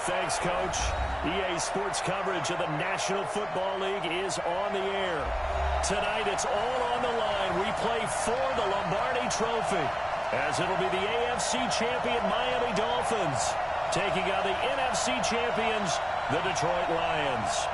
Thanks, Coach. EA Sports coverage of the National Football League is on the air. Tonight, it's all on the line. We play for the Lombardi Trophy, as it'll be the AFC champion Miami Dolphins taking on the NFC champions, the Detroit Lions.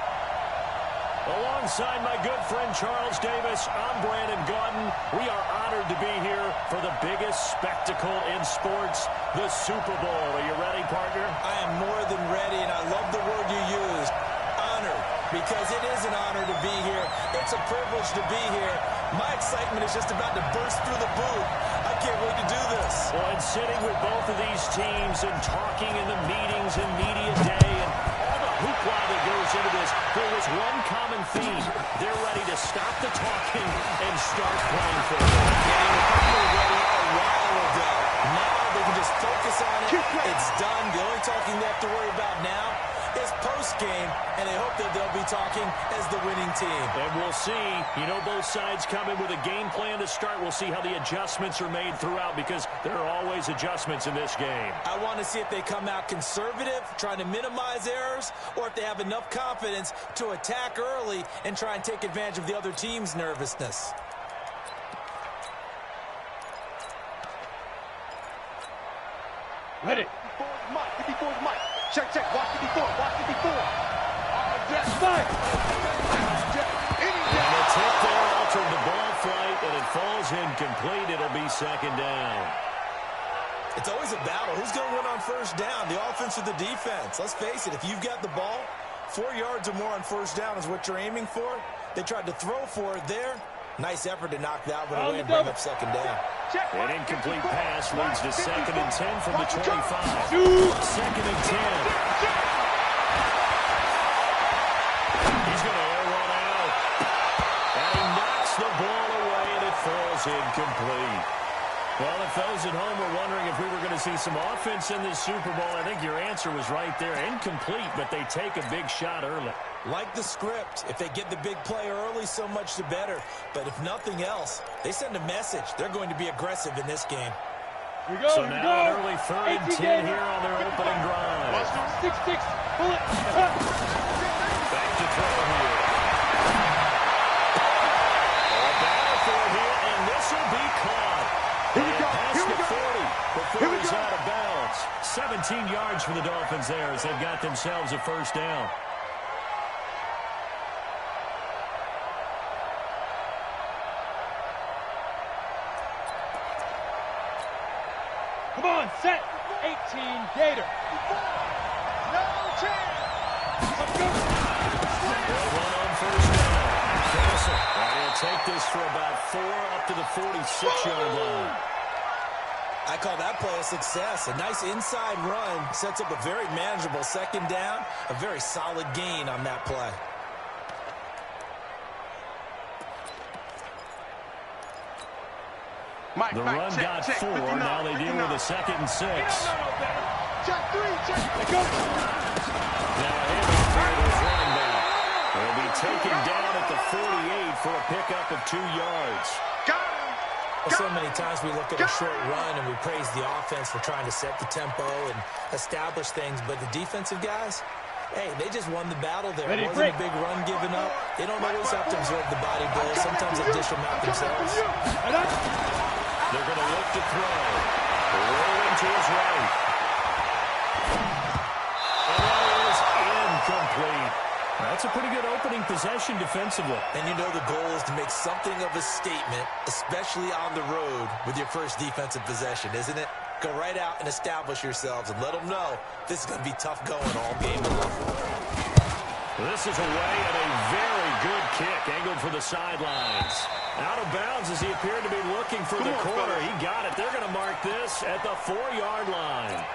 Alongside my good friend Charles Davis, I'm Brandon Gaudin. We are honored to be here for the biggest spectacle in sports, the Super Bowl. Are you ready, partner? I am more than ready, and I love the word you used, honored, because it is an honor to be here. It's a privilege to be here. My excitement is just about to burst through the booth. I can't wait to do this. Well, and sitting with both of these teams and talking in the meetings and media day and all the hoopla that goes into this, there was one common theme. They're ready to stop the talking and start playing football. They were ready a while ago. Now they can just focus on it. It's done. The only talking they have to worry about now is post-game, and I hope that they'll be talking as the winning team. And we'll see. You know, both sides come in with a game plan to start. We'll see how the adjustments are made throughout, because there are always adjustments in this game. I want to see if they come out conservative, trying to minimize errors, or if they have enough confidence to attack early and try and take advantage of the other team's nervousness. Ready. 54's Mike. 54's Mike. Check. Watch 54. Watch 54. Fight. And a tip there altered the ball flight, and it falls incomplete. It'll be second down. It's always a battle. Who's going to win on first down, the offense or the defense? Let's face it, if you've got the ball, 4 yards or more on first down is what you're aiming for. They tried to throw for it there. Nice effort to knock that one away and bring up second down. An incomplete pass leads to 2nd and 10 from the 25. 2nd and 10. He's going to air one out. And he knocks the ball away, and it falls incomplete. Well, if those at home were wondering if we were going to see some offense in this Super Bowl, I think your answer was right there. Incomplete, but they take a big shot early. Like the script, if they get the big play early, so much the better. But if nothing else, they send a message. They're going to be aggressive in this game. Here we go. So now an early 3rd and 10 here on their opening drive. 6-6. Pull it. Back to throw here. A battle for it here, and this will be caught. Here we go. Past Here we the go. 40 before he's out of bounds. 17 yards for the Dolphins there as they've got themselves a first down. Come on, set. 18, Gator. No chance. Let's go. One on first down. Castle. And he'll take this for about 4 up to the 46-yard line. I call that play a success. A nice inside run sets up a very manageable second down. A very solid gain on that play. Mike, The run got 4. 59, Now they deal with a 2nd and 6. Check 3. Let's go. Now a handoff here to his running back. He'll be taken down at the 48 for a pickup of 2 yards. Well, so many times we look at a short run and we praise the offense for trying to set the tempo and establish things, but the defensive guys, hey, they just won the battle there. It wasn't a big run given up. They don't always have to absorb the body blow. Sometimes they dish them out themselves. They're going to look to throw. Rolling to his right. And that is incomplete. That's a pretty good opening possession defensively. And you know the goal is to make something of a statement, especially on the road with your first defensive possession, isn't it? Go right out and establish yourselves and let them know this is going to be tough going all game long. This is away and a very good kick angled for the sidelines. Out of bounds as he appeared to be looking for the corner. He got it. They're going to mark this at the 4-yard line.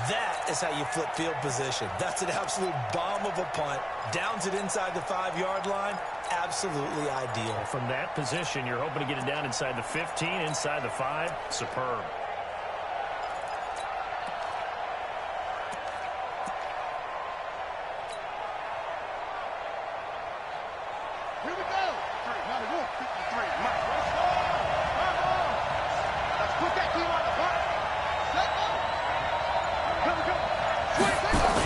That is how you flip field position. That's an absolute bomb of a punt. Downs it inside the 5-yard line. Absolutely ideal. From that position, you're hoping to get it down inside the 15, inside the 5. Superb. Here we go. 53. Mike, let's go. Come on. Let's put that team on the front. Set up. Here we go. 26.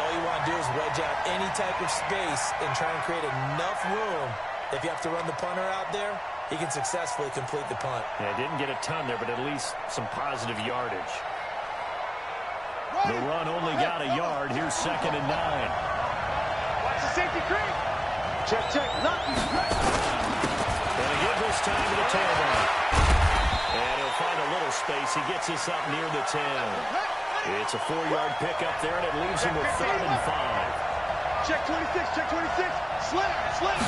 All you want to do is wedge out any type of space and try and create enough room. If you have to run the punter out there, he can successfully complete the punt. Yeah, didn't get a ton there, but at least some positive yardage. The run only got a yard. Here's 2nd and 9. Watch the safety creep. Check, check. Lucky. Going to give this time to the tailback. And he'll find a little space. He gets us up near the 10. It's a 4-yard pickup there, and it leaves him with 3rd and 5. Check 26, check 26. Slam, slam.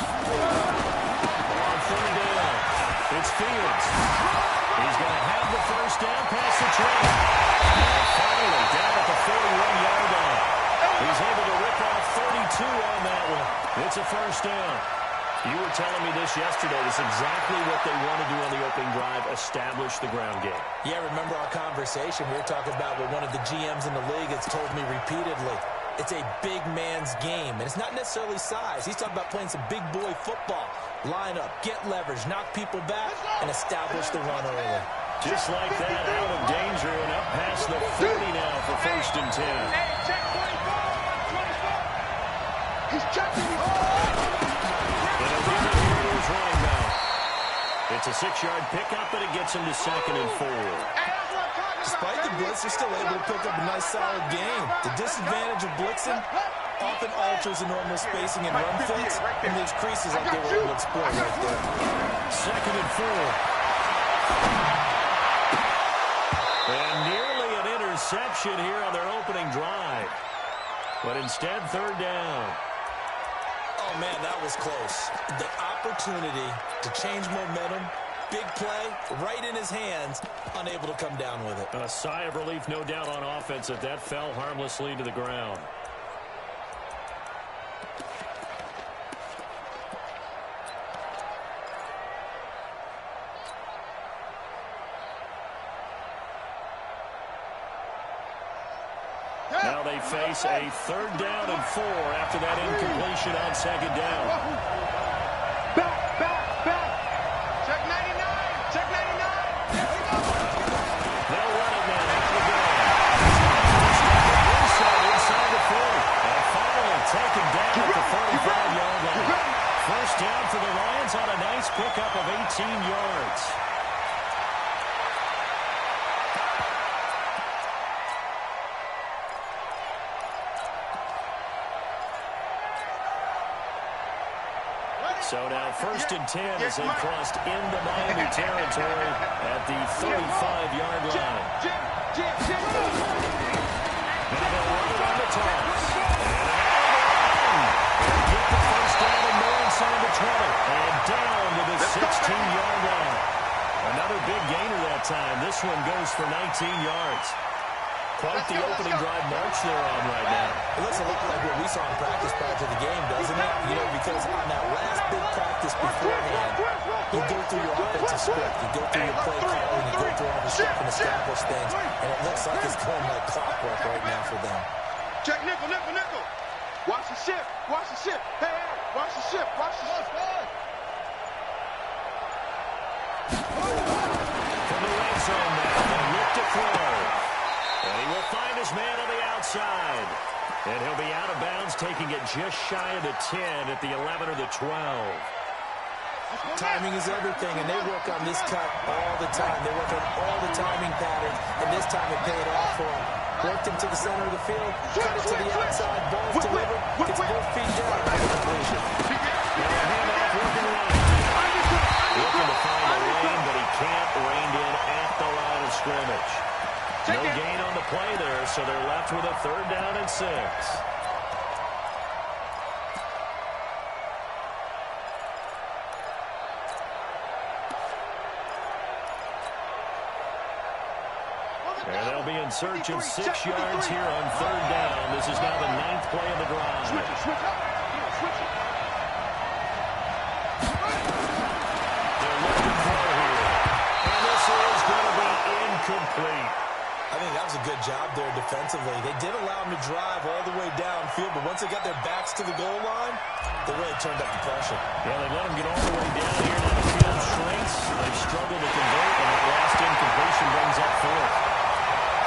On 3rd down, it's Fields. He's going to have the first down past the trail. And finally, down at the 41-yard line. He's able to rip off 32 on that one. It's a first down. You were telling me this yesterday. This is exactly what they want to do on the opening drive, establish the ground game. Yeah, remember our conversation? We were talking about what one of the GMs in the league has told me repeatedly. It's a big man's game, and it's not necessarily size. He's talking about playing some big boy football. Line up, get leverage, knock people back, and establish the run early. Just like that, out of danger and up past the 40 now for 1st and 10. Hey, check 24. He's checking. Running back. It's a 6-yard pickup, but it gets him to 2nd and 4. Despite the blitz, they're still able to pick up a nice, solid game. The disadvantage of blitzing often alters the normal spacing and run fits, and leaves creases like they were able to exploit right there. 2nd and 4. And nearly an interception here on their opening drive. But instead, 3rd down. Oh, man, that was close. The opportunity to change momentum, big play, right in his hands, unable to come down with it. A sigh of relief, no doubt, on offense if that fell harmlessly to the ground. Now they face a 3rd down and 4 after that incompletion on 2nd down. Back. Check 99. Check 99. They'll run it now. Inside the 40. And finally taken down at the 45-yard line. First down for the Lions on a nice pickup of 18 yards. So now 1st and 10 as they crossed into Miami territory at the 35-yard line. Now they'll run it on the toss. And get the first down and more inside the 20. And down to the 16-yard line. Another big gainer that time. This one goes for 19 yards. Quite the opening drive march they're on right now. It looks a lot like what we saw in practice prior to the game, doesn't it? You know, because on that last big practice beforehand, you go through your offensive script, you go through your play calling, you go through all the stuff and establish things, and it looks like it's going like clockwork right now for them. Check nickel. Watch the ship. Hey, watch the ship. From the red zone now, they look to throw. And he will find his man on the outside. And he'll be out of bounds, taking it just shy of the 10 at the 11 or the 12. Timing is everything, and they work on this cut all the time. They work on all the timing patterns, and this time it paid off for him. Worked him to the center of the field, cut it to the outside, ball's delivered, gets both feet down for the completion. Now a handoff working right. Looking to find a lane, but he can't rein in at the line of scrimmage. No gain on the play there, so they're left with a 3rd down and 6. And they'll be in search of 6 yards here on 3rd down. This is now the 9th play of the drive. Switch it. They're looking for here. And this is going to be incomplete. I think that was a good job there defensively. They did allow them to drive all the way downfield, but once they got their backs to the goal line, they really turned up the pressure. Yeah, they let them get all the way down here. Now the field shrinks. They've struggled to convert, and that last incompletion brings up 4th.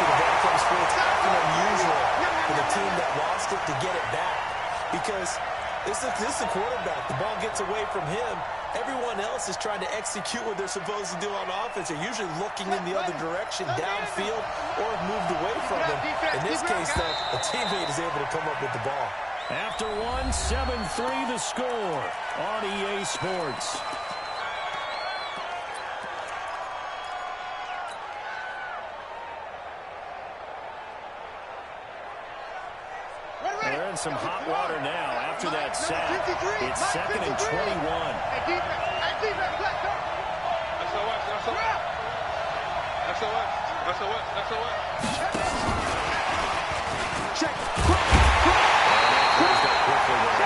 obviously the ball comes free. It's often unusual for the team that lost it to get it back because this is the quarterback. The ball gets away from him. Everyone else is trying to execute what they're supposed to do on offense. They're usually looking in the other direction, downfield, or have moved away from him. In this case, though, a teammate is able to come up with the ball. After 7-3 the score on EA Sports. They're in some hot water now. After that sack, it's 2nd and 21. Check.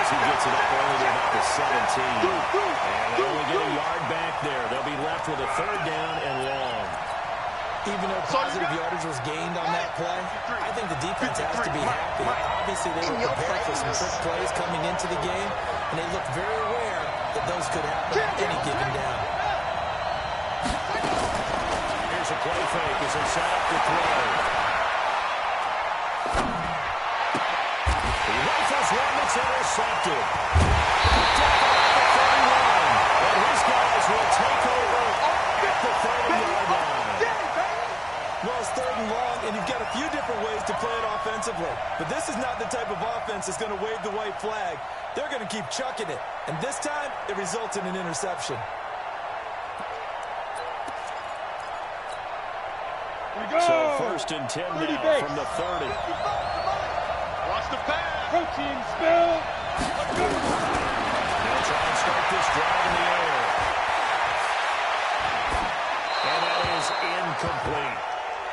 He gets it up only to about the 17. And they only get a yard back there. They'll be left with a 3rd down and long. Even though positive yardage was gained on that play, I think the defense has to be happy. Obviously, they were prepared for some trick plays coming into the game, and they looked very aware that those could happen any given down. Here's a play fake as they set up the throw. He rifles one that's intercepted. Down at the 31, and his guys will take over at the 30-yard line. Well, it's 3rd and long, and you've got a few different ways to play it offensively. But this is not the type of offense that's going to wave the white flag. They're going to keep chucking it. And this time, it results in an interception. So 1st and 10 now from the 30. Watch the pass. Protein spill. They'll try and start this drive in the air. And that is incomplete.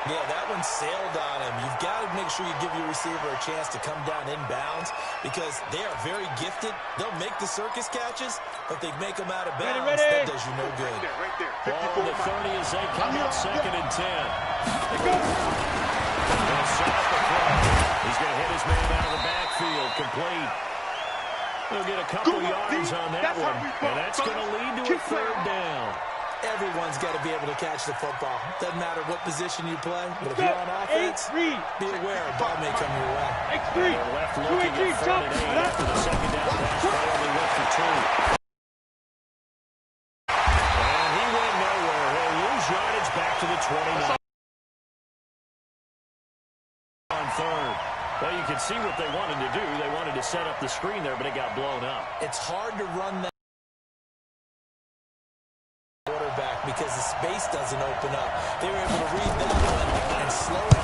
Yeah, that one sailed on him. You've got to make sure you give your receiver a chance to come down inbounds because they are very gifted. They'll make the circus catches, but they make them out of bounds. That does you no good. Right there. Ball on the 30 as they come out 2nd and 10. They'll set up the play. He's going to hit his man out of the backfield. Complete. They'll get a couple yards on that one, and that's going to lead to a 3rd down. Everyone's got to be able to catch the football. Doesn't matter what position you play, but if you're on offense, be aware a ball may come your way. They're left looking at 3rd and 8 after the 2nd down pass. They only went for 2. And he went nowhere. He'll lose yardage back to the 29. On 3rd. Well, you can see what they wanted to do. They wanted to set up the screen there, but it got blown up. It's hard to run that because the space doesn't open up. They were able to read that one and slow it.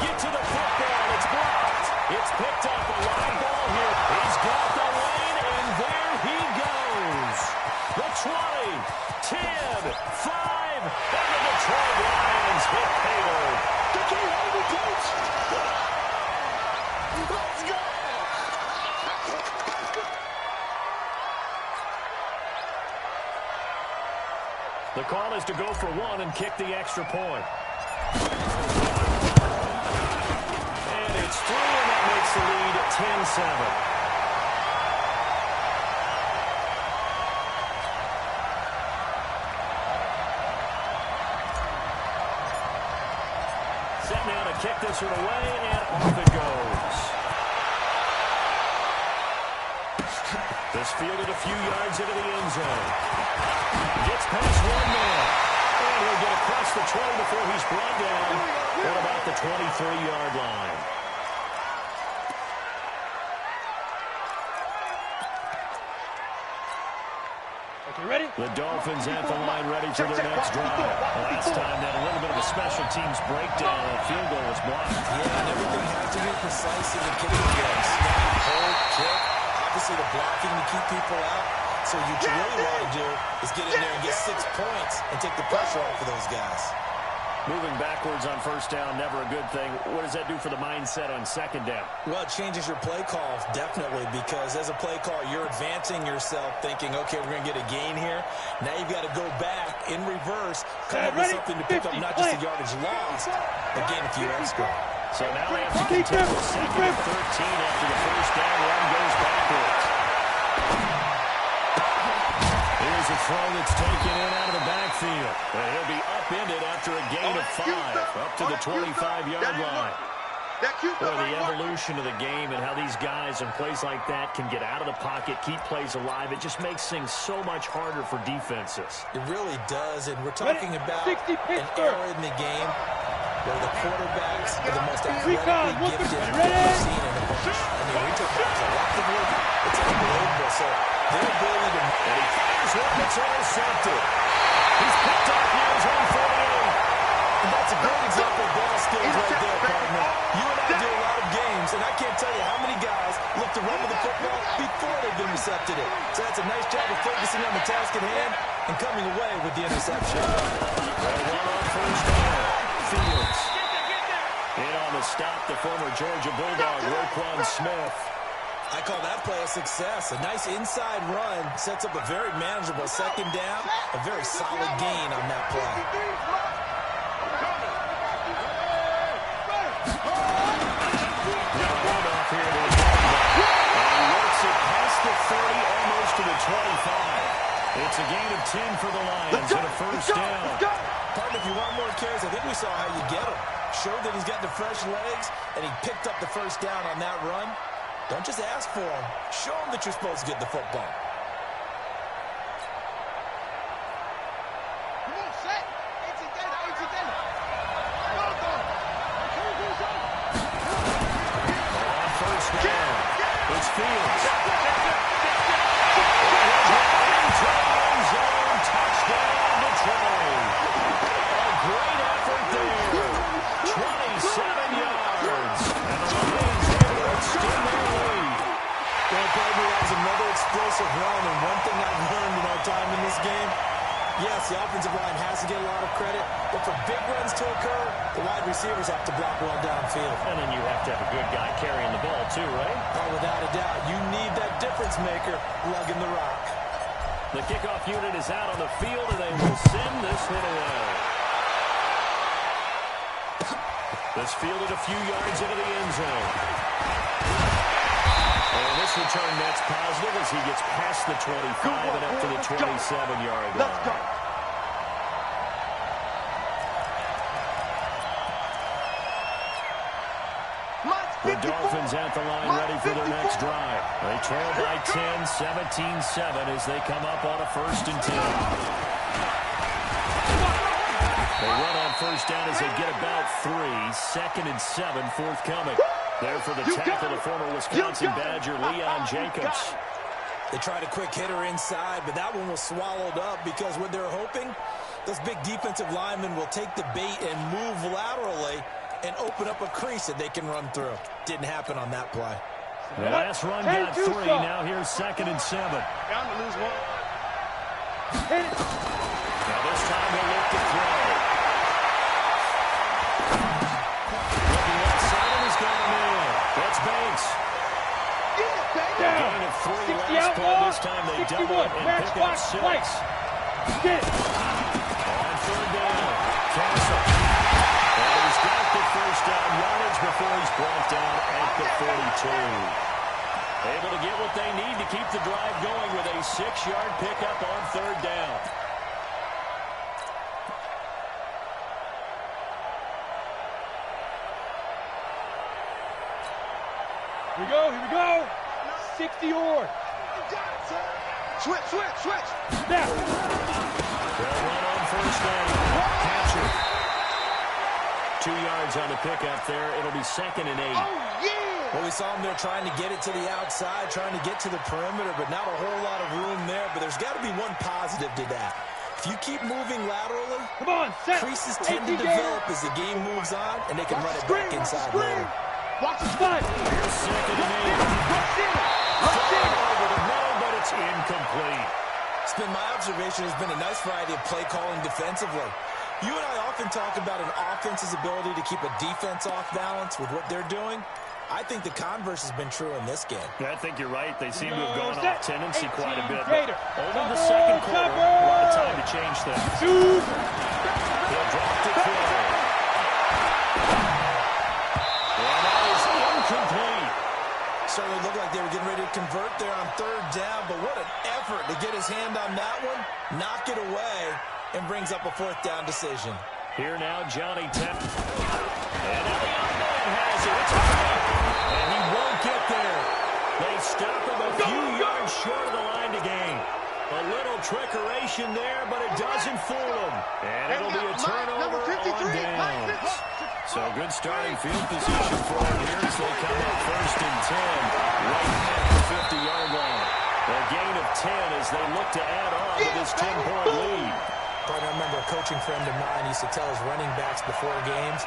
Get to the football. It's blocked. It's picked up. A live ball here. He's got the lane, and there he goes. The 20, 10, 5, and the Detroit Lions hit pay dirt. They can't hold the coach. Let's go. The call is to go for 1 and kick the extra point. And it's through, and that makes the lead 10-7. Set now to kick this one away, and off it goes. This fielded a few yards into the end zone. Gets past one man. And he'll get across the 20 before he's brought down at about the 23-yard line. Okay, ready? The Dolphins at the line ready for their next drive. Last time that a little bit of a special teams breakdown. That field goal was blocked. Yeah, and everything has to be precise in the kicking game. Snap, hold, kick. Obviously the blocking to keep people out. So what you really want to do is get in there and get 6 points and take the pressure off of those guys. Moving backwards on 1st down, never a good thing. What does that do for the mindset on 2nd down? Well, it changes your play call, definitely, because as a play call, you're advancing yourself thinking, okay, we're going to get a gain here. Now you've got to go back in reverse, come up with something to pick up not just the yardage lost, but gain a few extra. So now they have to contest the 2nd and 13 after the 1st down run goes backwards. Here's a throw that's taken in out of the backfield. And he'll be upended after a gain of 5, up to the 25-yard line. Boy, the evolution of the game and how these guys in plays like that can get out of the pocket, keep plays alive, it just makes things so much harder for defenses. It really does, and we're talking about an era in the game where the quarterbacks are the most athletically gifted we've seen in a bunch. I mean, we talk about collectively, it's unbelievable. So their ability to... And he fires one that's intercepted. He's picked off here as 148. And that's a great example of ball skills right there, partner. You and I do a lot of games, and I can't tell you how many guys look to run with the football before they've been recepted it. So that's a nice job of focusing on the task at hand and coming away with the interception. One on first down. Fields. In on the stop, the former Georgia Bulldog, Roquan Smith. I call that play a success. A nice inside run sets up a very manageable second down, a very solid gain on that play. Here to the and he works it past the 30, almost to the 25. It's a gain of 10 for the Lions and a first down. Partner, if you want more carries, I think we saw how you get him. Showed that he's got the fresh legs, and he picked up the first down on that run. Don't just ask for him. Show him that you're supposed to get the football. Come on, set. It's together. It's together. First down. It's Fields. Touchdown, Detroit. A great effort there. 27 yards. And the Lions able to extend their lead. Well, partner, that was another explosive run, and one thing I've learned in our time in this game, yes, the offensive line has to get a lot of credit, but for big runs to occur, the wide receivers have to block well downfield. And then you have to have a good guy carrying the ball too, right? Oh, without a doubt. You need that difference maker lugging the rock. The kickoff unit is out on the field, and they will send this one away. This fielded a few yards into the end zone. And this return net's positive as he gets past the 25 and up to the 27-yard line. Let's go. The Dolphins at the line ready for their next drive. They trail by 10, 17-7 as they come up on a 1st and 10. They run on first down as they get about 3. 2nd and 7 forthcoming. There for the tackle, the former Wisconsin Badger, Leon Jacobs. They tried a quick hitter inside, but that one was swallowed up because what they're hoping, those big defensive linemen will take the bait and move laterally and open up a crease that they can run through. Didn't happen on that play. The last run got 3. Now here's 2nd and 7. Bound to lose one. Now this time they'll look to throw. Looking outside and he's got him in. That's Banks. A gain of 3 last play. This time they double it and pick up 6. On 3rd down. Castle. And he's got the first down yardage before he's brought down at the 42. Able to get what they need to keep the drive going with a 6-yard pickup on 3rd down. Here we go, here we go. 60 or. Switch. Now. They'll run on first down. Capture. 2 yards on the pickup there. It'll be 2nd and 8. Oh, yeah. Well, we saw them there trying to get it to the outside, trying to get to the perimeter, but not a whole lot of room there. But there's got to be one positive to that. If you keep moving laterally, Come on, set. creases tend to develop as the game moves on, and they can run it back inside later. Watch the spot. Here's 2nd and 8. Over the middle, but it's incomplete. It's been my observation. There's been a nice variety of play calling defensively. You and I often talk about an offense's ability to keep a defense off balance with what they're doing. I think the converse has been true in this game. Yeah, I think you're right. They seem to have gone off tendency quite a bit. Gator. Over the second quarter, a lot of time to change things. Shoot. He'll drop to throw. And that is incomplete. certainly looked like they were getting ready to convert there on third down, but what an effort to get his hand on that one, knock it away, and brings up a fourth down decision. Here now, Johnny Tap. And Elliott has it. It's high. And he won't get there. They stop him a few yards short of the line to gain. A little trickeration there, but it doesn't fool him. And it'll be a turnover on downs. So good starting field position for him here as they come up 1st and 10, right at the 50-yard line. A gain of 10 as they look to add on to this 10-point lead. I remember a coaching friend of mine used to tell his running backs before games,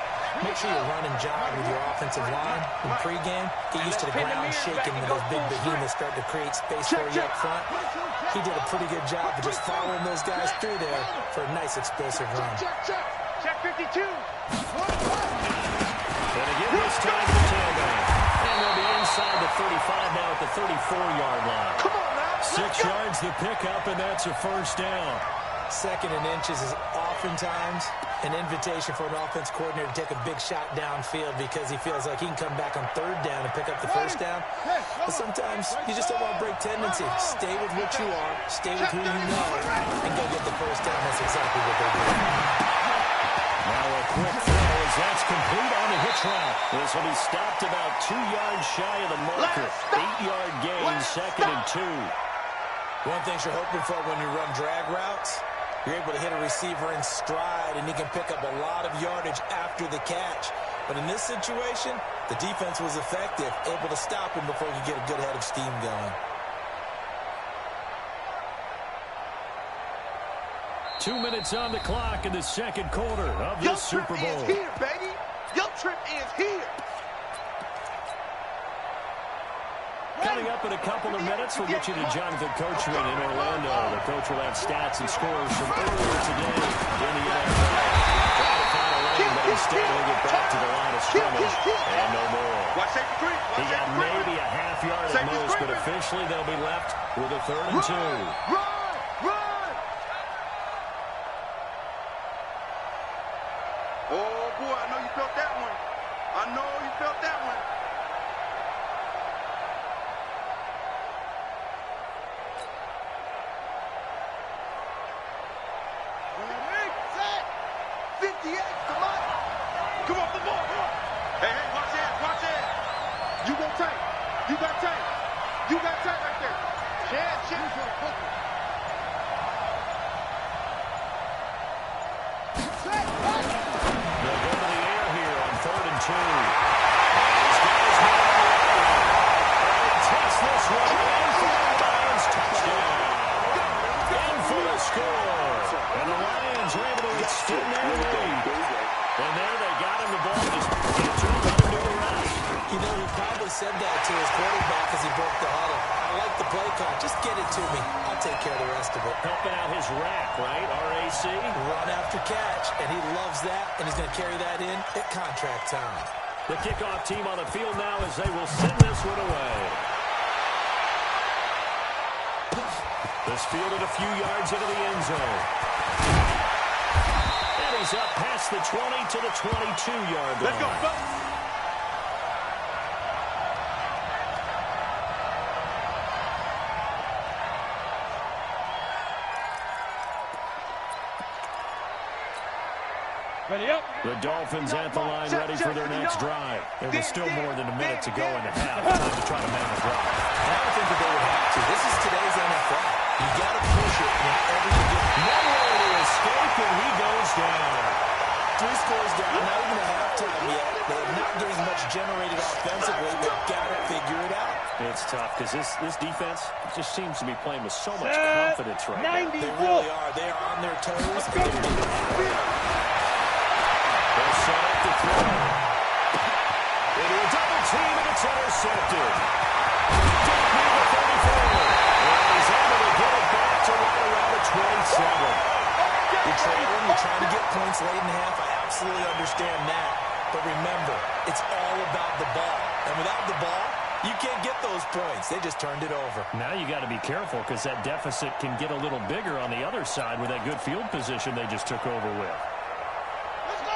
make sure you run and jog with your offensive line in pregame. Get used to the ground shaking when those big behemoths start to create space for you up front. He did a pretty good job of just following those guys through there for a nice explosive run. Check 52. And again this time to the tailback. And they'll be inside the 35 now at the 34-yard line. Come on now. 6 yards the pickup, and that's a first down. 2nd and inches is oftentimes an invitation for an offense coordinator to take a big shot downfield because he feels like he can come back on 3rd down and pick up the 1st down. But sometimes you just don't want to break tendency. Stay with what you are, stay with who you know, and go get the 1st down. That's exactly what they're doing. Now a quick throw as that's complete on the hitch route. This will be stopped about 2 yards shy of the marker. 8-yard gain, 2nd and 2. One thing you're hoping for when you run drag routes, you're able to hit a receiver in stride, and he can pick up a lot of yardage after the catch. But in this situation, the defense was effective, able to stop him before he could get a good head of steam going. 2 minutes on the clock in the 2nd quarter of this Super Bowl. Your trip is here, baby. Your trip is here. Coming up in a couple of minutes, we'll get you to Jonathan Coachman in Orlando. The coach will have stats and scores from earlier today in the NFL. Trying to find a lane, but instead he'll get back to the line of scrimmage and no more. He got maybe a half yard at most, but officially they'll be left with a 3rd and 2. Run! Oh, boy, I know you felt that one. I know you felt that one. Come on, come on. Hey, watch that. You got tight. You got tight right there. Chance. They'll go to the air here on 3rd and 2. Takes this one in for the Lions. Touchdown. In for the score. And the Lions are able to extend their lead. And there they got him the ball. Just can't turn it into the rest. You know, he probably said that to his quarterback as he broke the huddle. I like the play call. Just get it to me. I'll take care of the rest of it. Helping out his rack, right? RAC. Run after catch, and he loves that, and he's going to carry that in at contract time. The kickoff team on the field now as they will send this one away. This fielded a few yards into the end zone. And he's up past the 20 to the 22-yard line. Let's go, fellas. Ready up. The Dolphins at the line, ready for their next drive. There was still more than a minute to go in the half. Time to try to mount a drive. I don't think that they would have to. This is today's NFL. You got to push it whenever you get Nowhere to escape, and he goes down. 3 scores down, not even a halftime yet. They have not getting much generated offensively. They've got to figure it out. It's tough because this defense just seems to be playing with so much confidence right now. They really are. They are on their toes. They'll set up the throw. Into a double team, and it's intercepted. Deep near the 34. And he's able to get it back to right around the 27. You're trailing, you're trying to get points late in the half. I absolutely understand that. But remember, it's all about the ball. And without the ball, you can't get those points. They just turned it over. Now you got to be careful because that deficit can get a little bigger on the other side with that good field position they just took over with. Let's go.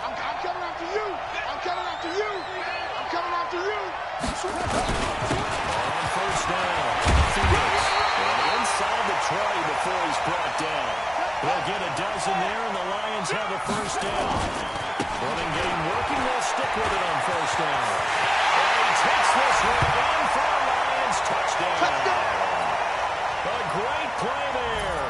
I'm coming after you. I'm coming after you. I'm coming On first down, Phoenix. And inside the 20 before he's brought down. They'll get a dozen there, and the Lions have a first down. Running game working. They'll stick with it on first down. And he takes this one in for a Lions touchdown. A great play there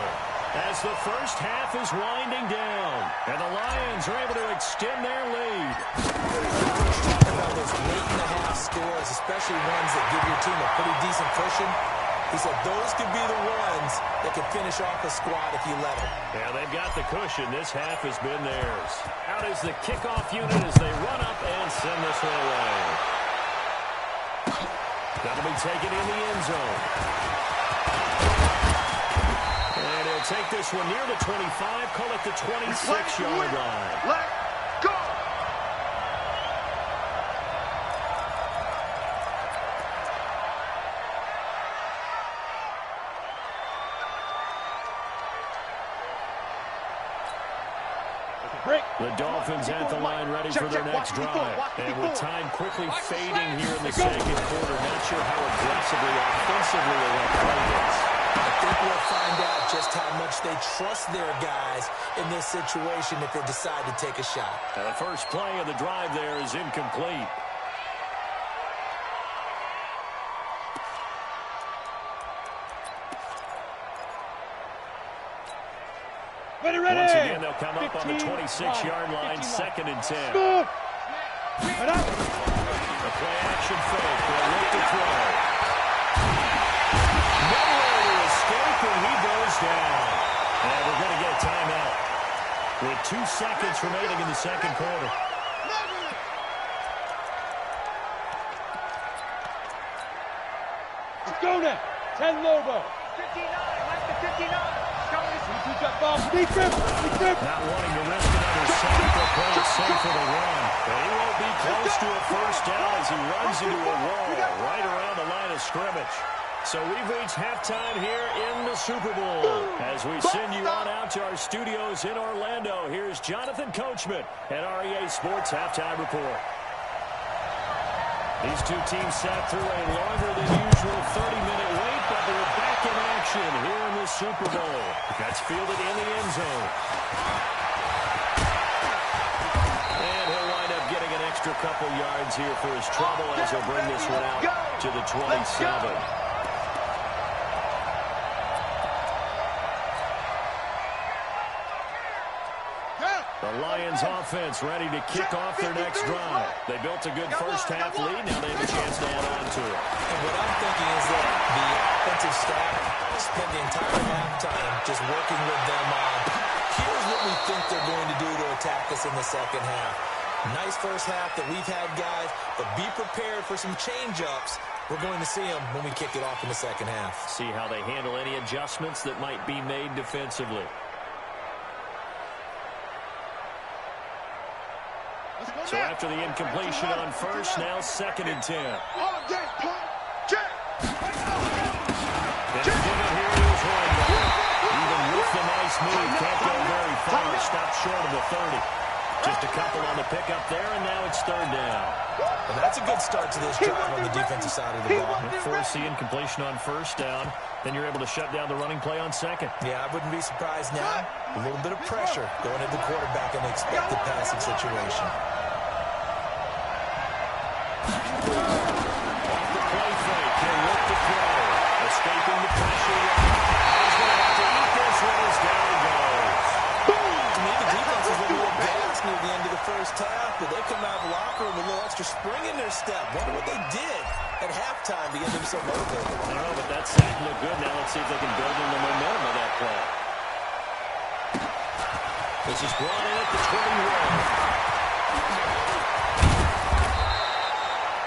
as the first half is winding down. And the Lions are able to extend their lead. Talking about those late-in-the-half scores, especially ones that give your team a pretty decent cushion. He said those could be the ones that could finish off a squad if you let them. Yeah, they've got the cushion. This half has been theirs. Out is the kickoff unit as they run up and send this one away. That'll be taken in the end zone. And he'll take this one near the 25, call it the 26-yard line. Let's go! The Dolphins at the line ready for their next drive. And with time quickly fading here in the second quarter, not sure how aggressively, offensively they want to play this. I think we'll find out just how much they trust their guys in this situation if they decide to take a shot. The first play of the drive there is incomplete. Ready. Once again, they'll come up on the 26-yard line, 2nd and 10. Good. Right up. A play-action fake. They'll look to throw. Nowhere to escape, and he goes down. And we're going to get a timeout with 2 seconds remaining in the second quarter. Let's go now. 10 Lobo. 59, like the 59. Deep grip. Not wanting to risk another sack, they'll play it safe for the run. But he won't be close to a first down as he runs into a wall right around the line of scrimmage. So we've reached halftime here in the Super Bowl. As we send you on out to our studios in Orlando, here's Jonathan Coachman at REA Sports Halftime Report. These two teams sat through a longer than usual 30-minute wait, but they're back in action here in the Super Bowl. That's fielded in the end zone. And he'll wind up getting an extra couple yards here for his trouble as he'll bring this one out to the 27. The Lions offense ready to kick off their next drive. They built a good first half lead. Now they have a chance to add on to it. And what I'm thinking is that the offensive staff spent the entire halftime just working with them on, here's what we think they're going to do to attack us in the second half. Nice first half that we've had, guys, but be prepared for some change-ups. We're going to see them when we kick it off in the second half. See how they handle any adjustments that might be made defensively. So after the incompletion on first, now 2nd and 10. And it's given here to his running back. Even with the nice move, can't go very far. Stopped short of the 30. Just a couple on the pickup there, and now it's 3rd down. And that's a good start to this drive on the defensive side of the ball. Force the incompletion on first down, then you're able to shut down the running play on 2nd. Yeah, I wouldn't be surprised now. A little bit of pressure going at the quarterback in the expected passing situation. Off the play fake, he'll look to throw. Escaping the pressure. He's going to have to eat this one as down he goes. To me, the defense was a little gassed near the end of the first half, but they come out of the locker room with a little extra spring in their step. Wonder what they did at halftime to get them so motivated. I don't know, but that sack looked good. Now let's see if they can build on the momentum of that play. This is brought in at the 21.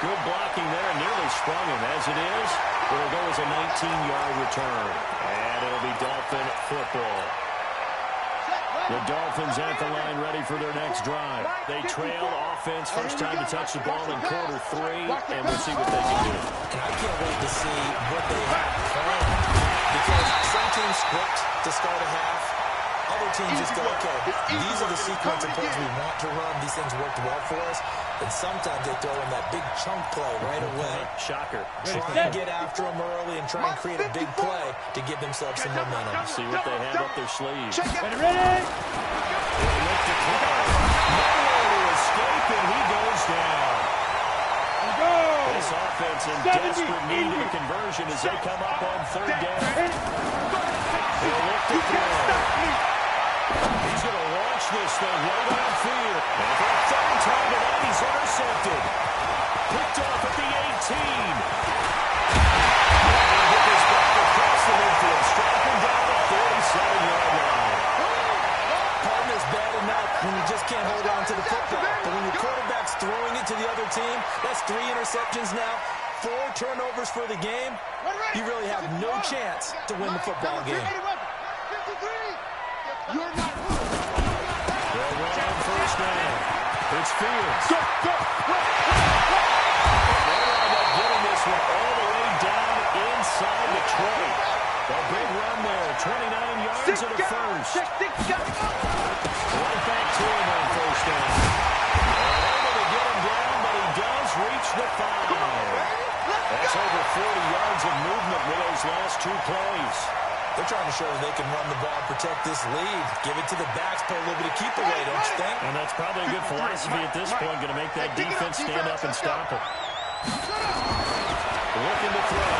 Good blocking there, and nearly sprung him. As it is, it'll go as a 19-yard return. And it'll be Dolphin football. The Dolphins at the line ready for their next drive. They trail offense, first time to touch the ball in quarter 3, and we'll see what they can do. And I can't wait to see what they have planned. Because some teams script to start a half, Other teams just go, okay, these are the sequence of plays we want to run. These things worked well for us. And sometimes they throw in that big chunk play right away. Shocker. Try and get after them early and try and create a big play to give themselves some momentum. See what they have up their sleeves. Ready? Nowhere to escape, and he goes down. Go! This offense in desperate need of a conversion as they come up on third down. He'll look to throw. He's going to launch this thing right downfield. And for a third time tonight, he's intercepted. Picked off at the 18. He'll get this back across the midfield, striking down the 47-yard line. Partner's bad enough when you just can't hold on to the football. But when your quarterback's throwing it to the other team, that's 3 interceptions now, 4 turnovers for the game. You really have no chance to win the football game. They'll run on first down. It's Fields. They wind up getting this one all the way down inside the 20. A big run there, 29 yards and a first. Right back to him on first down. Able to get him down, but he does reach the 5. That's over 40 yards of movement with those last 2 plays. They're trying to show that they can run the ball, protect this lead, give it to the backs, play a little bit of keep away, don't you think? And that's probably a good philosophy at this point, going to make that defense stand up and stop it. Looking to throw.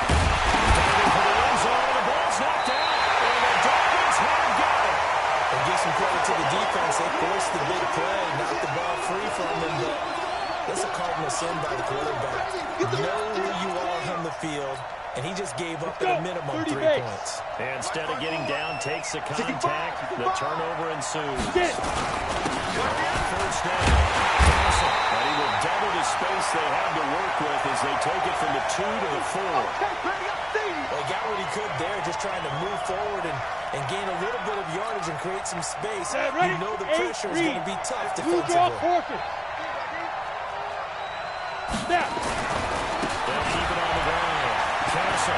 Diving for the end zone, the ball's knocked out, and the Dolphins have got it. And give some credit to the defense. They forced the big play, knocked the ball free from them, but that's a cardinal sin by the quarterback. Know where you are on the field, and he just gave up at a minimum 3 points. And instead of getting down, takes the contact. The turnover ensues. First down. And he will double the space they have to work with as they take it from the 2 to the 4. Well, he got what he could there, just trying to move forward and gain a little bit of yardage and create some space. You know the pressure is going to be tough defensively. Snap. They'll keep it on the ground. Castle.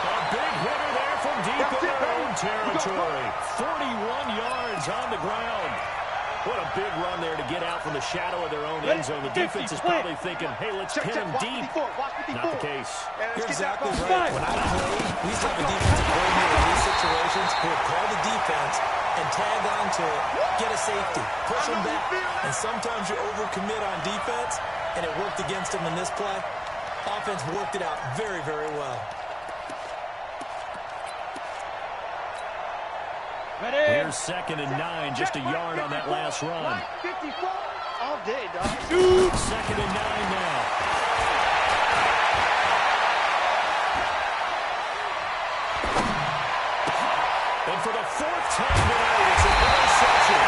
A big hitter there from deep in their own territory. 41 yards on the ground. What a big run there to get out from the shadow of their own end zone. The defense is probably thinking, hey, let's pin him deep. Not the case. You're exactly right. When I play, we used to have a defensive coordinator in these situations who would call the defense and tag on to it, get a safety, push them back. And sometimes you overcommit on defense, and it worked against them in this play. Offense worked it out very, very well. Here's 2nd and 9, just a yard on that last run. 54 all day, dog. 2nd and 9 now. And for the 4th time tonight, it's an interception.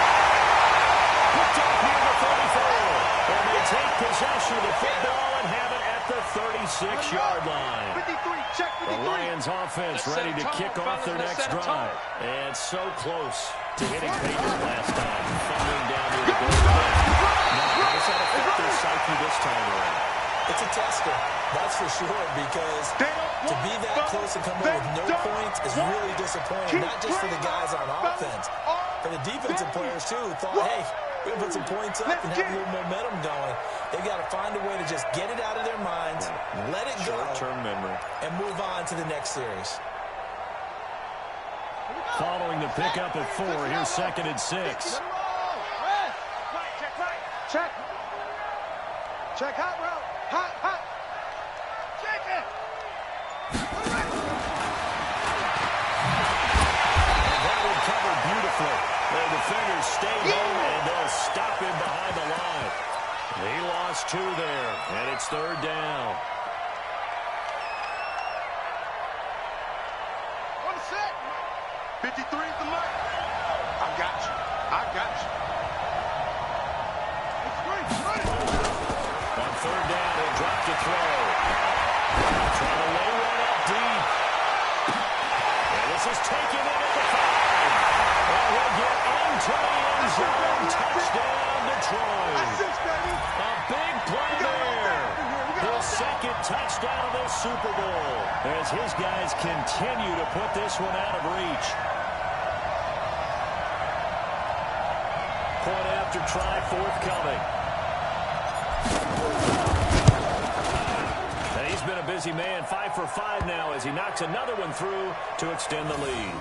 Picked up near the 34. And they take possession of the football and have it at the 36-yard line. 53, check 53. The Lions offense ready to kick off their next drive. And so close to hitting Peyton last time. Fumbling down near the goal line. Now, how does that affect their psyche this time around? It's a tester, that's for sure, because to be that close and come away with no points is really disappointing, not just for the guys on offense, for the defensive players, too, who thought, hey, we can put some points up and have a little momentum going. They've got to find a way to just get it out of their minds, let it go, short-term memory, and move on to the next series. Following the pickup of 4, here's 2nd and 6. Check. Check hot route. Hot. Check it. That one covered beautifully. The defenders stay home, and they'll stop him behind the line. He lost 2 there, and it's 3rd down. On the set. 53 is the mark. I got you. On 3rd down, he'll drop to Super Bowl as his guys continue to put this one out of reach. Point after try forthcoming. And he's been a busy man, 5 for 5 now as he knocks another one through to extend the lead.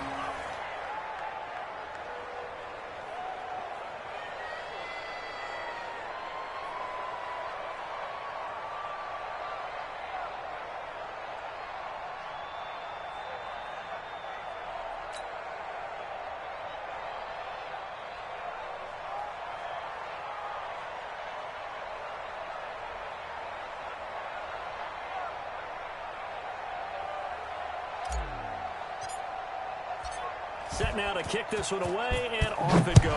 Set now to kick this one away, and off it goes.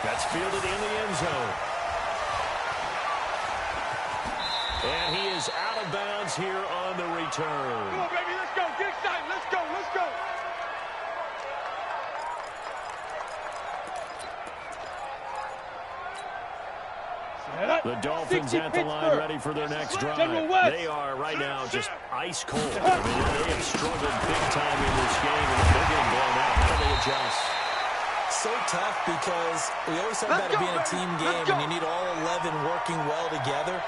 That's fielded in the end zone. And he is out of bounds here on the return. Come on, baby, let's go. Get excited. Let's go. Let's go. The Dolphins at the line ready for their next drive. They are right now just ice cold. I mean, they have struggled big time in this game, and they're getting blown out. How do they adjust? So tough because we always talk about it being a team game, and you need all 11 working well together.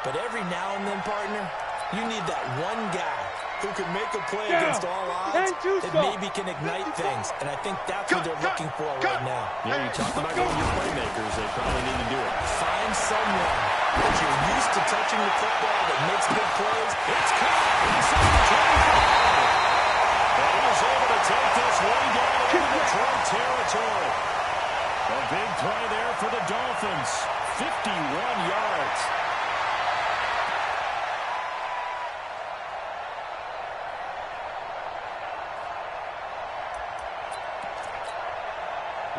But every now and then, partner, you need that one guy who can make a play against all odds that maybe can ignite things. And I think that's what they're looking for right now. Yeah, you talk about your playmakers. They probably need to do it. Find someone that you're used to touching the football that makes big plays. It's caught inside the 25. And he was able to take this way down into Detroit territory. A big play there for the Dolphins. 51 yards.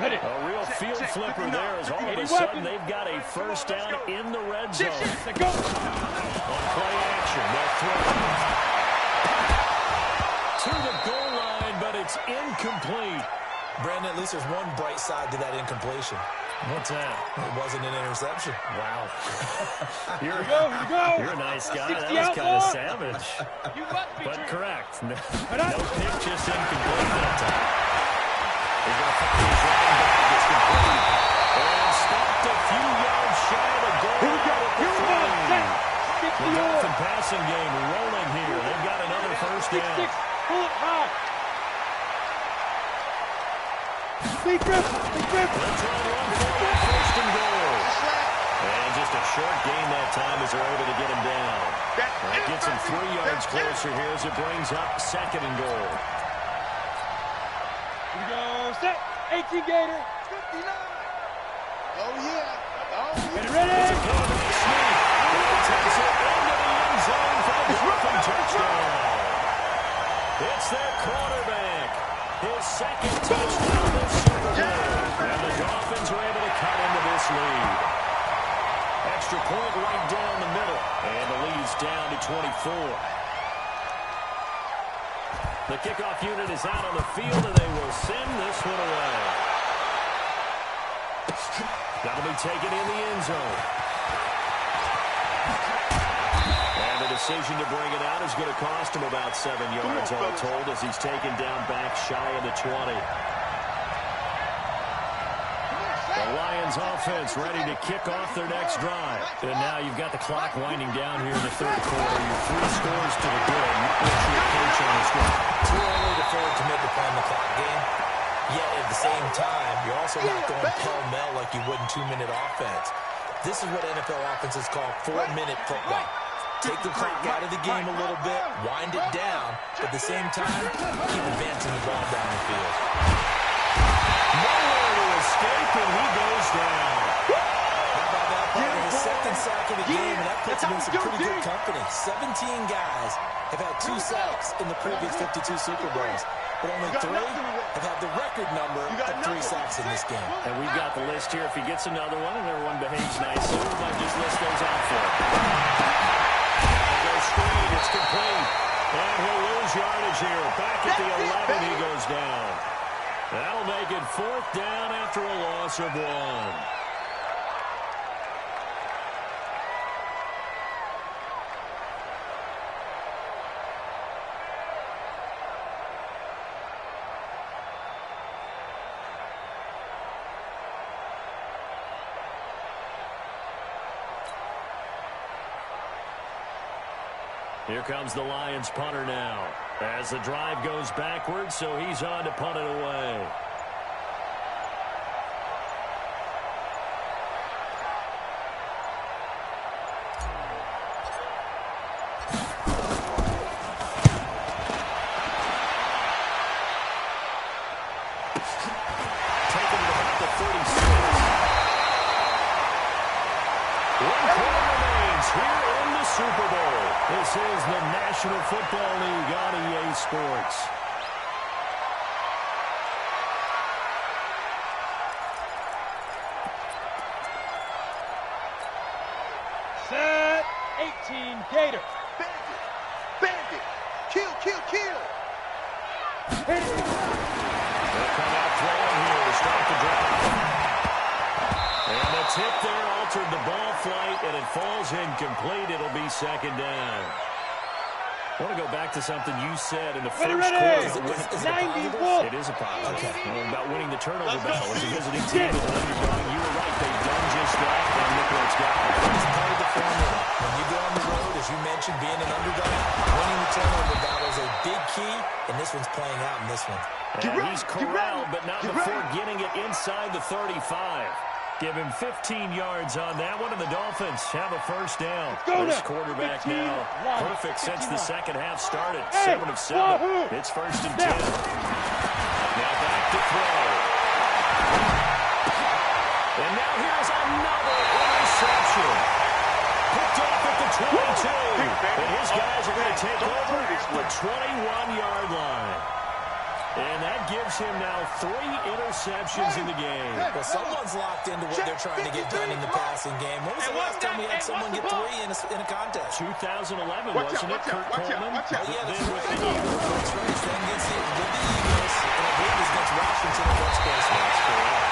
Ready. A real field flipper there as all of a sudden they've got a first down in the red zone. Go. On play action, they'll throw to the goal line, but it's incomplete. Brandon, at least there's one bright side to that incompletion. What's that? It wasn't an interception. Wow. Here we go. You're a nice guy. That was kind of savage. But correct. No pick, just incomplete that time. He's going to find his running back. It's complete. And stopped a few yards shy of the goal. Here we go. The Dolphin passing game rolling here. They've got another first down. Pull it high. Big grip. They'll try and run for it. First and goal. And just a short gain that time as they're able to get him down. That gets him 3 yards closer here as it brings up second and goal. Here we go. Set. 18 Gator. 59. Oh, yeah. Get ready. It's a quarterback sneak. It takes it into the end zone for the Dolphin touchdown. It's their quarterback. His second touchdown this Super Bowl. And the Dolphins are able to cut into this lead. Extra point right down the middle. And the lead's down to 24. The kickoff unit is out on the field, and they will send this one away. That'll be taken in the end zone. And the decision to bring it out is going to cost him about 7 yards all told as he's taken down back shy of the 20. The Lions offense ready to kick off their next drive. And now you've got the clock winding down here in the third quarter. You're 3 scores to the good. What's your approach on this one? Too early to fully commit to playing the clock game. Yet at the same time, you're also not going pell-mell like you would in 2-minute offense. This is what NFL offenses call 4-minute football. Take the clock out of the game a little bit, wind it down, but at the same time, keep advancing the ball down the field. Nowhere to escape, and he goes down. How about that, partner? His second sack of the game, and that puts him in some pretty good company. 17 guys have had 2 sacks in the previous 52 Super Bowls, but only 3 have had the record number of 3 sacks in this game. And we've got the list here. If he gets another one and everyone behaves nicely, we might just list those out for him. Screen, it's complete. And he'll lose yardage here. Back at the 11, he goes down. That'll make it 4th down after a loss of 1. Here comes the Lions punter now. As the drive goes backwards, so he's on to punt it away. This is the National Football League on EA Sports. Set 18 Gator. Bandit. Bandit. Kill, kill, kill. Hit it. They'll come out throwing here to start the drive. And the tip there altered the ball flight, and it falls incomplete. It'll be second down. I want to go back to something you said in the first quarter. Is it 90 It is a positive. Okay. About winning the turnover battle. As a visiting team with an underdog, you were right. They've done just that, and look what it's got. It's part of the formula. When you go on the road, as you mentioned, being an underdog, winning the turnover battle is a big key, and this one's playing out in this one. And he's corralled, but not before getting it inside the 35. Give him 15 yards on that one, and the Dolphins have a first down. This quarterback now perfect since the second half started. 7 of 7. It's first and 10. Now back to throw. And now here's another interception. Picked off at the 22. And his guys are going to take over at the 21-yard line. And that gives him now 3 interceptions in the game. Well, someone's locked into what they're trying to get done in the passing game. When was the last time we had someone get 3 in a contest? 2011, wasn't it, Kurt Coleman? Oh, yeah, that's right. That's right. Then against the Eagles, and I believe it was against Washington and West Coast. That's correct.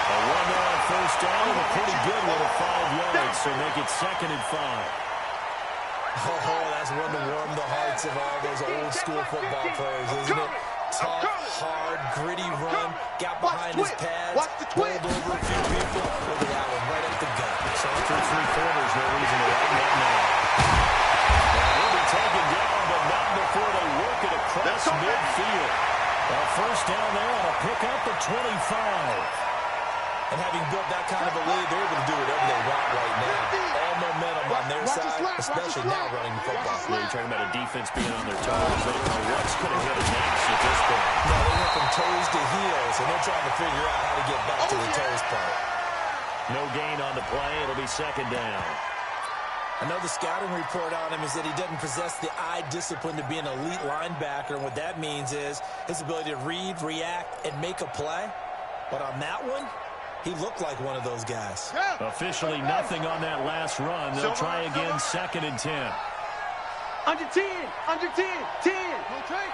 A 1-yard first down and a pretty good one at 5 yards, so make it second and 5. Oh, that's one to warm the hearts of all those old-school football players, isn't it? Tough, hard, gritty run, got behind his pads, pulled over a few people. Look at that one, right up the gut. So after 3 quarters, no reason to write that now. He'll be taken down, but not before they work it across midfield. A first down there on a pickup at 25. And having built that kind of a lead, they're able to do whatever they want right now. All momentum on their side, especially now running the football. Yeah, you're talking about a defense being on their toes. They don't know what's going to hit them next at this point. No, they went from toes to heels, and they're trying to figure out how to get back to the toes part. No gain on the play. It'll be second down. I know the scouting report on him is that he doesn't possess the eye discipline to be an elite linebacker, and what that means is his ability to read, react, and make a play. But on that one, he looked like one of those guys. Officially nothing on that last run. They'll try again, second and 10. Under 10, under 10, 10. Rotate,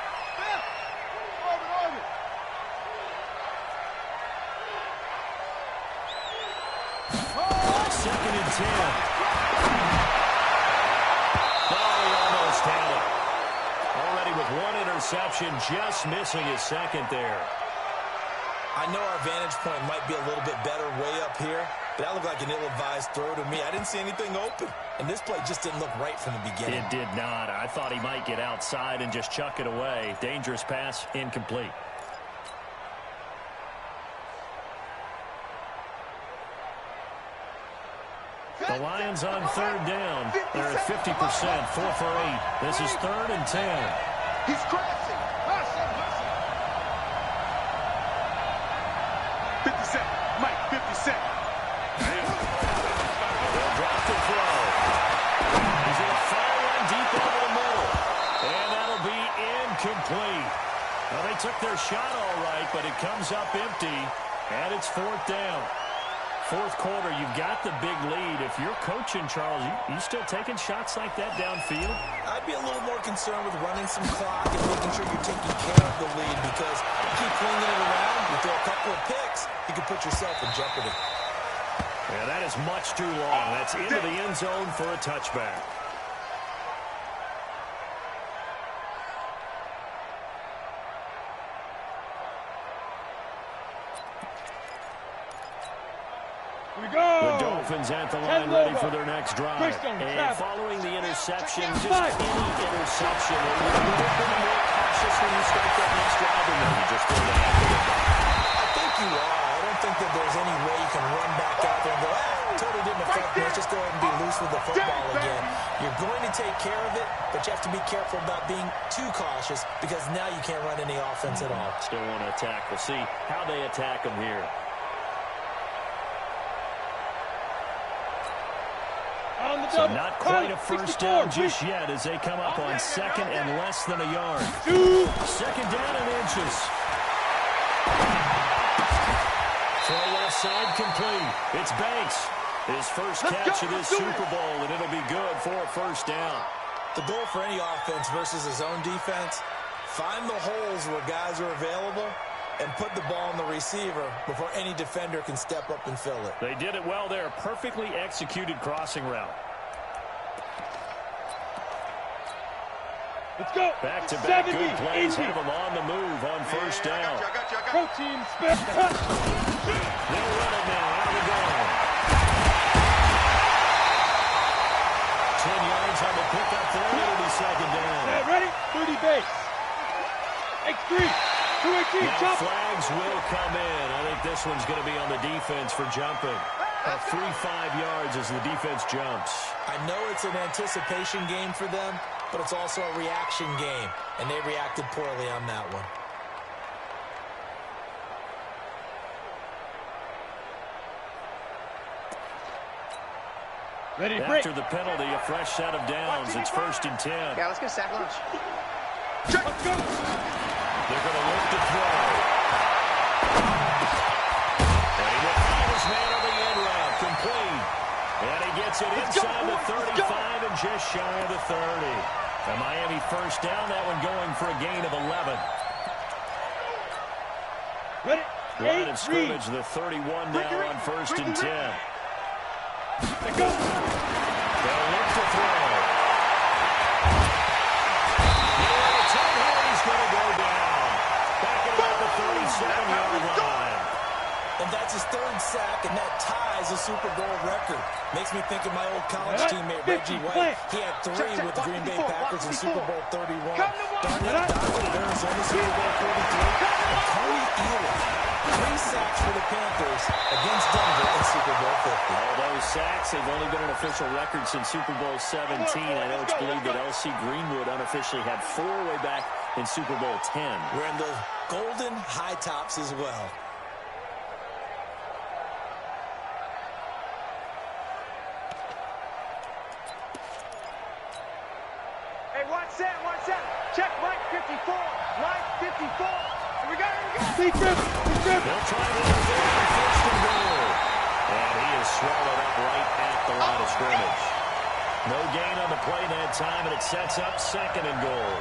orbit. Second and 10. Oh, he almost had it. Already with 1 interception, just missing his second there. I know our vantage point might be a little bit better way up here, but that looked like an ill-advised throw to me. I didn't see anything open, and this play just didn't look right from the beginning. It did not. I thought he might get outside and just chuck it away. Dangerous pass, incomplete. The Lions on third down. They're at 50%, 4 for 8. This is third and 10. He's crashing. 50 cent. Mike, 50 cent. They'll drop the throw. He's going to fire one deep over the middle. And that'll be incomplete. Well, they took their shot all right, but it comes up empty. And it's 4th down. 4th quarter, you've got the big lead. If you're coaching, Charles, you still taking shots like that downfield? I'd be a little more concerned with running some clock and making sure you're taking care of the lead, because you keep flinging it around, you throw a couple of picks, you can put yourself in jeopardy. Yeah, that is much too long. That's into the end zone for a touchback. Here we go. The Dolphins at the line ready for their next drive. And following the interception, just any interception, a little bit more cautious when you start that next drive, and then you just throw that out the window. I think you are. I don't think that there's any way you can run back out there and go, totally didn't affect me. Let's just go ahead and be loose with the football again. You're going to take care of it, but you have to be careful about being too cautious because now you can't run any offense at all. Still want to attack. We'll see how they attack them here. So not quite a first down just yet as they come up on second and less than a yard. Second down and inches. Throw left side complete. It's Banks. His first catch of this Super Bowl, and it'll be good for a first down. The goal for any offense versus his own defense, find the holes where guys are available and put the ball on the receiver before any defender can step up and fill it. They did it well there. Perfectly executed crossing route. Let's go. Back-to-back good plays have them on the move on first down. Protein spec. They'll run it now. Out of the gun. 10 yards on the pickup there. It'll be second down. Ready? 30 base. X3. 218. Now flags will come in. I think this one's going to be on the defense for jumping. A free 5 yards as the defense jumps. I know it's an anticipation game for them, but it's also a reaction game, and they reacted poorly on that one. Ready, after the penalty, a fresh set of downs. It's first and 10. Yeah, let's get a sack lunch. Let's go. They're going to look to throw. And he will find his man on the end route. Complete. And he gets it inside the 35 and just shy of the 30. A Miami first down. That one going for a gain of 11. Ready? Line of scrimmage, the 31 now on first and 10. Let's go. They'll look to throw. He's going to go down. Back at about the 37-yard line. And that's his third sack, and that ties a Super Bowl record. Makes me think of my old college teammate, Reggie White. He had 3 with the Green Bay Packers in Super Bowl 31. Darnell Douglas of Arizona, Super Bowl 43. And Tony Elam, 3 sacks for the Panthers against Denver in Super Bowl 50. All those sacks, they've only been an official record since Super Bowl 17. I know it's believed that L.C. Greenwood unofficially had 4 way back in Super Bowl 10. We're in those golden high tops as well. Watch that. Check Mike 54. Mike 54. Here we go. They'll try to run there on first and goal. And he is swallowed up right at the line of scrimmage. No gain on the play that time, and it sets up second and goal.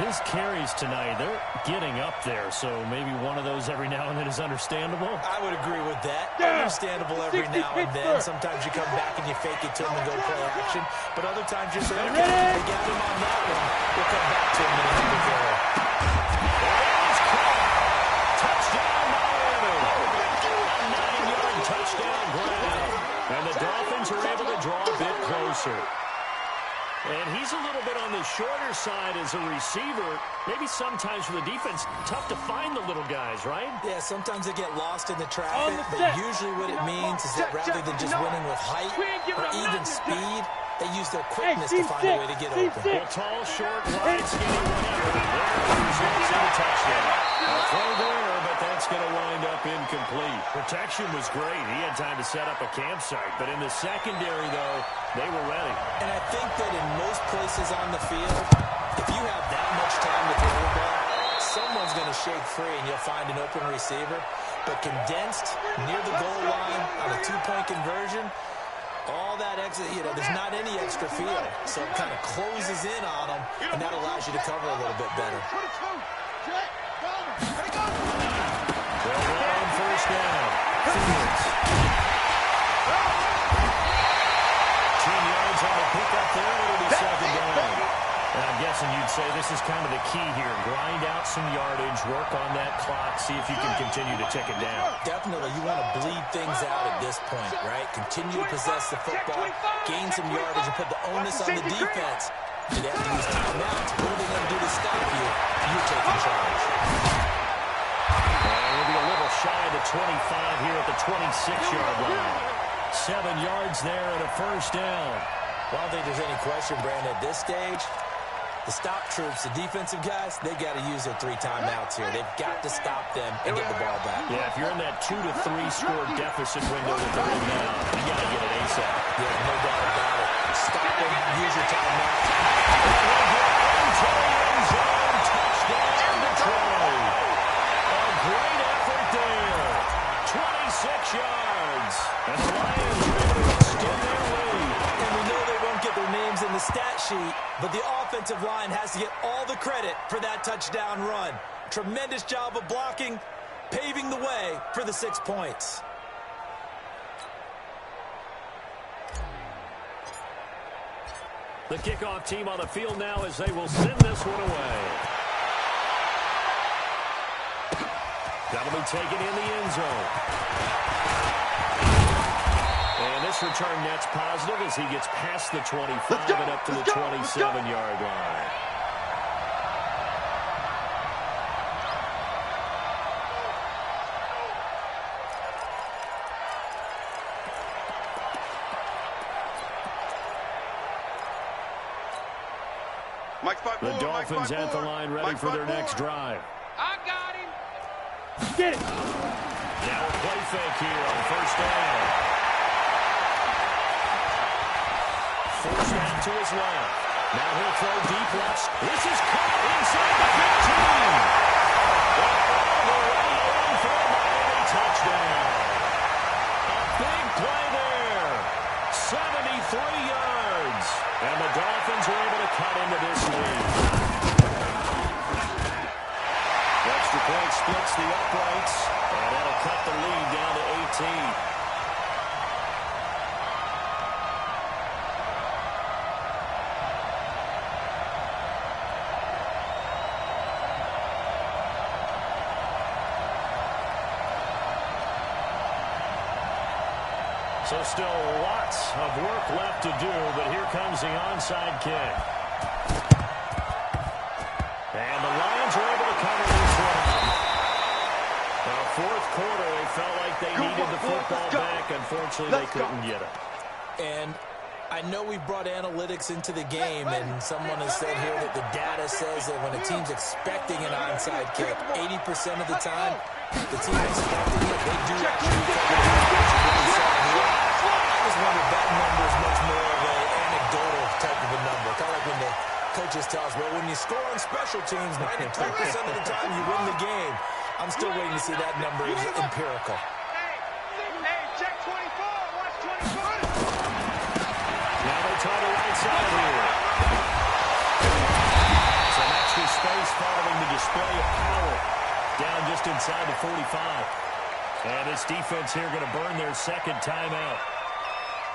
His carries tonight, they're getting up there, so maybe one of those every now and then is understandable. I would agree with that. Understandable every now and then. Sometimes you come back and you fake it to him and go play action. But other times you say, okay, they got him on that one. We'll come back to him in a minute there. Touchdown, Miami. A 9-yard touchdown grab. And the Dolphins are able to draw a bit closer. And he's a little bit on the shorter side as a receiver. Maybe sometimes for the defense, tough to find the little guys, right? Yeah, sometimes they get lost in the traffic, but usually what it means is that rather than just winning with height or even speed, they use their quickness to find a way to get open. Well, tall, short, wide, skinny, whatever. There results in a touchdown. A throw there, but that's going to wind up incomplete. Protection was great. He had time to set up a campsite. But in the secondary, though, they were ready. And I think that in most places on the field, if you have that much time to throw the ball, someone's going to shake free and you'll find an open receiver. But condensed near the goal line on a 2-point conversion, all that exit, there's not any extra field. So it kind of closes in on them, and that allows you to cover a little bit better. They'll run on first down. Fields. 10 yards on the pickup there. It'll be second down. And I'm guessing you'd say this is kind of the key here. Grind out some yardage, work on that clock, see if you can continue to tick it down. Definitely, you want to bleed things out at this point, right? Continue to possess the football, gain some yardage, and put the onus on the defense. You'd have to use timeouts. What are they going to do to stop you? You're taking charge. And we'll be a little shy of the 25 here at the 26-yard line. 7 yards there and a first down. Well, I don't think there's any question, Brandon, at this stage, the stop troops, the defensive guys, they got to use their 3 timeouts here. They've got to stop them and get the ball back. Yeah, if you're in that 2 to 3 score deficit window that they're in now, you got to get it ASAP. Yeah, no doubt about it. Stop them, use your timeouts. Touchdown, Detroit. A great effort there. 26 yards. And the Lions are able to extend their lead. And we know they won't get their names in the stat sheet, but the offensive line has to get all the credit for that touchdown run. Tremendous job of blocking, paving the way for the 6 points. The kickoff team on the field now as they will send this one away. That'll be taken in the end zone. And this return net's positive as he gets past the 25 and up to the 27-yard line. The Dolphins at the line ready for their next drive. I got him. Get it. Now a play fake here on first down. Forced out to his left. Now he'll throw deep left. This is caught inside the 15. All the way in for a Miami touchdown. A big play there. 73 yards. And the Dolphins are able to cut into this lead. Extra point splits the uprights, and that'll cut the lead down to 18. So still lots of work left to do, but here comes the onside kick. And the Lions are able to cover this one. Now, fourth quarter, they felt like they needed the football back. Unfortunately, they couldn't get it. And I know we've brought analytics into the game, and someone has said here that the data says that when a team's expecting an onside kick, 80% of the time, the team expecting it, they do actually cover it. I just wonder if that number is much more of an anecdotal type of a number. Kind of like when the coaches tell us, well, when you score on special teams, 93% of the time you win the game. I'm still waiting to see that number is empirical. Hey, check 24. Watch 24. Now they try the right side here. Some extra space following the display of power. Down just inside the 45. And this defense here going to burn their second timeout.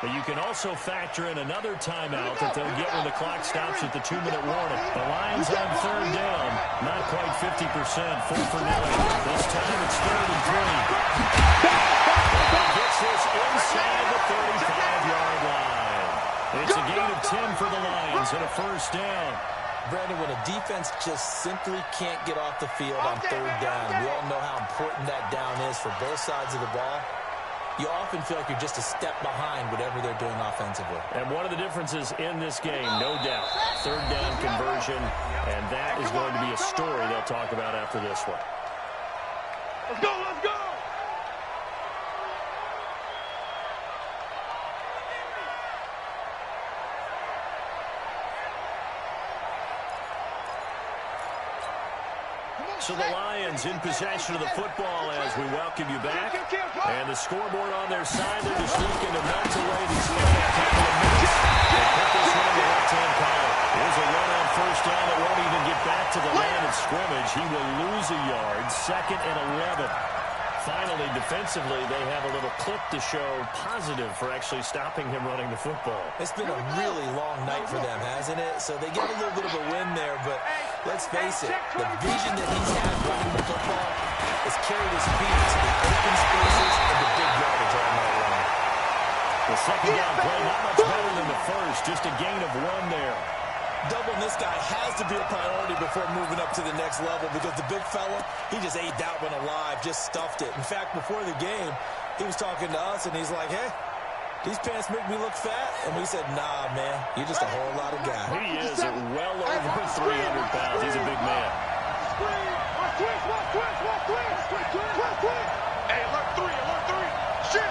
But you can also factor in another timeout that they'll get when the clock stops at the 2-minute warning. The Lions on third down, not quite 50%, 4 for nothing. This time it's 3rd and 3. He gets this inside the 35-yard line. It's a gain of 10 for the Lions and a first down. Brandon, when a defense just simply can't get off the field on third down, we all know how important that down is for both sides of the ball. You often feel like you're just a step behind whatever they're doing offensively. And one of the differences in this game, no doubt, third down conversion, and that is going to be a story they'll talk about after this one. Let's go, let's go! So the Lions in possession of the football as we welcome you back. And the scoreboard on their side, they're just looking to melt away these last couple of minutes. They put this one in the left-hand column. Here's a run on first down that won't even get back to the line of scrimmage. He will lose a yard, 2nd and 11. Finally, defensively, they have a little clip to show positive for actually stopping him running the football. It's been a really long night for them, hasn't it? So they get a little bit of a win there, but let's face it, the vision that he's had running the football has carried his feet to the open spaces and the big yardage all night long. The second down play, not much better than the first, just a gain of 1 there. Doubling this guy has to be a priority before moving up to the next level because the big fella, he just ate that one alive, just stuffed it. In fact, before the game, he was talking to us, and he's like, hey, these pants make me look fat. And we said, nah, man, you're just a whole lot of guy. He is at well over 300 pounds. He's a big man. Hey, alert 3. Shit.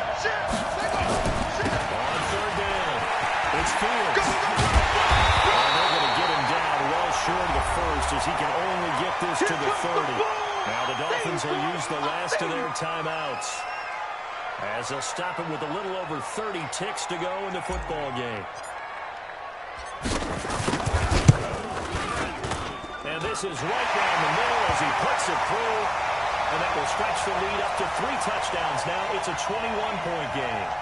On third down, it's Fields. Short of the first as he can only get this to the 30. Now the Dolphins will use the last of their timeouts as they'll stop it with a little over 30 ticks to go in the football game. And this is right down the middle as he puts it through, and that will stretch the lead up to 3 touchdowns now. It's a 21-point game.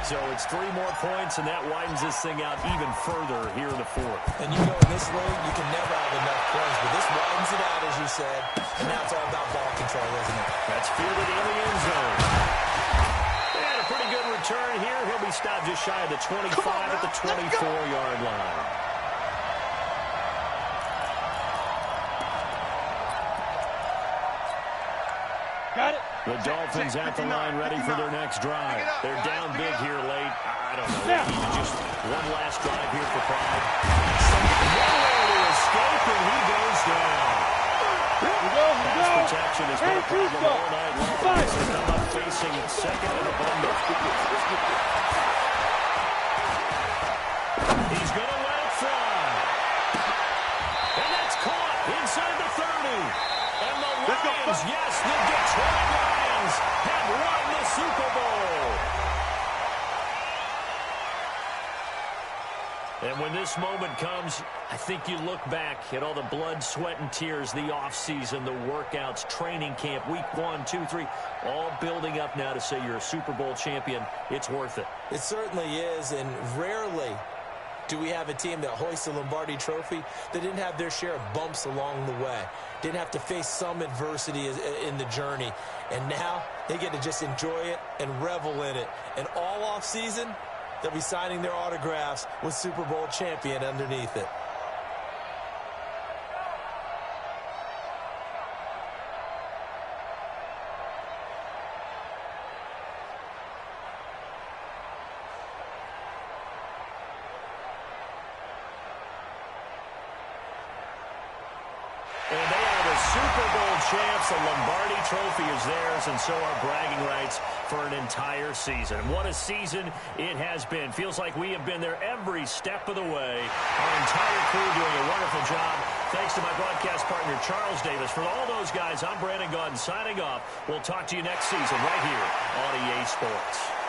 So it's 3 more points, and that widens this thing out even further here in the 4th. And you know, in this league, you can never have enough points, but this widens it out, as you said, and now it's all about ball control, isn't it? That's fielded in the end zone. And a pretty good return here. He'll be stopped just shy of the 25 at the 24-yard line. Got it. The Dolphins at the line ready for their next drive. They're down big here late. I don't know. They need just one last drive here for pride. Nowhere to escape, and he goes down. Here we go. Pass protection has been a problem all night long. They come up facing second and abundant. He's going to let it fly. And that's caught inside the 30. And the Lions, yes, the Detroit Lions have won the Super Bowl. And when this moment comes, I think you look back at all the blood, sweat, and tears, the offseason, the workouts, training camp, week 1, 2, 3, all building up now to say you're a Super Bowl champion. It's worth it. It certainly is, and rarely do we have a team that hoists a Lombardi trophy that didn't have their share of bumps along the way, didn't have to face some adversity in the journey, and now they get to just enjoy it and revel in it. And all off season, they'll be signing their autographs with Super Bowl champion underneath it. And they are the Super Bowl champs. The Lombardi trophy is theirs, and so are bragging rights for an entire season. And what a season it has been. Feels like we have been there every step of the way. Our entire crew doing a wonderful job. Thanks to my broadcast partner, Charles Davis. For all those guys, I'm Brandon Gaudin signing off. We'll talk to you next season right here on EA Sports.